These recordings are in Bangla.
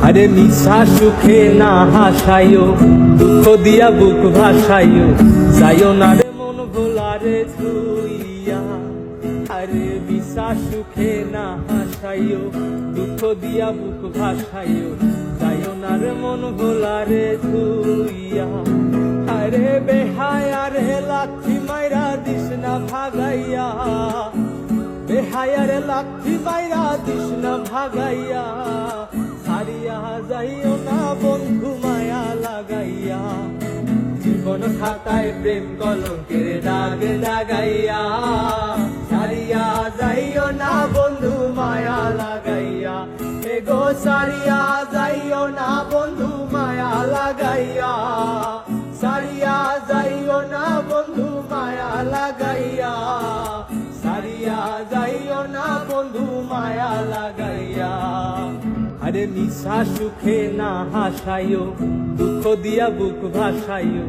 আরে মিশা সুখে না হাসাইও, দুঃখ দিয়া বুক ভাসাইও, যাইও না রে মন ভোলারে ছুইয়া। আরে মিশা সুখে না হাসাইও, দুঃখ দিয়া বুক ভাসাইও, যাইও না রে মন ভোলারে ছুইয়া। আরে বেহায়া রে লাথি মাইরা দিস না ভাগাইয়া, বেহায়া রে লাথি মাইরা দিস না ভাগাইয়া, ছাড়িয়া যাইও না বন্ধু মায়া লাগাইয়া, জীবন খাতায় প্রেম কলঙ্কের দাগ লাগাইয়া, ছাড়িয়া যাইও না বন্ধু মায়া লাগাইয়া, এগো ছাড়িয়া যাইও না বন্ধু মায়া লাগাইয়া, ছাড়িয়া যাইও না বন্ধু মায়া লাগাইয়া, ছাড়িয়া যাইও না বন্ধু মায়া লাগাইয়া। আরে মিশা সুখে না হাসাইও, দুঃখ দিয়া বুক ভাসাইও,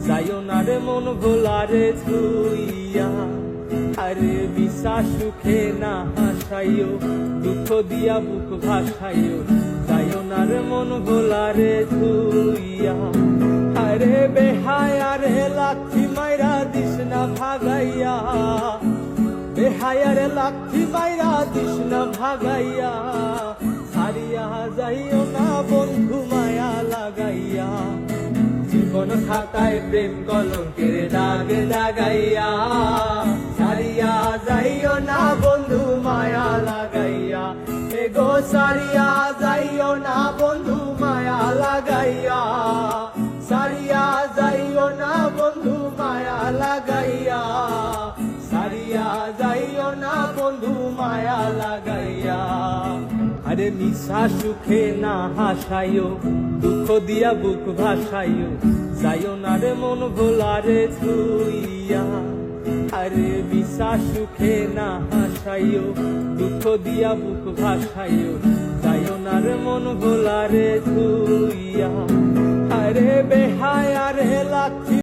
যাইও না রে মন ভোলারে ছুইয়া। আরে মিশা সুখে না হাসাইও, দুঃখ দিয়া বুক ভাসাইও, যাইও না রে মন ভোলারে ছুইয়া। আরে বেহায়া রে লাথি মাইরা দিস না ভাগাইয়া, বেহায়া রে লাথি মাইরা দিস না ভাগাইয়া, ছাড়িয়া যাইও না বন্ধু মায়া লাগাইয়া, জীবন খাতায় প্রেম কলঙ্কের দাগ লাগাইয়া, ছাড়িয়া যাইও না বন্ধু মায়া লাগাইয়া, এগো ছাড়িয়া যাইও না বন্ধু মায়া লাগাইয়া, ছাড়িয়া যাইও না বন্ধু মায়া লাগাইয়া, ছাড়িয়া যাইও না বন্ধু মায়া লাগাইয়া। আরে মিশা সুখে না হাসাইও, দুঃখ দিয়া বুক ভাসাইও, যাইও না রে মন ভোলারে ছুইয়া। আরে মিশা সুখে না হাসাইও, দুঃখ দিয়া বুক ভাসাইও, যাইও না রে মন ভোলারে ছুইয়া।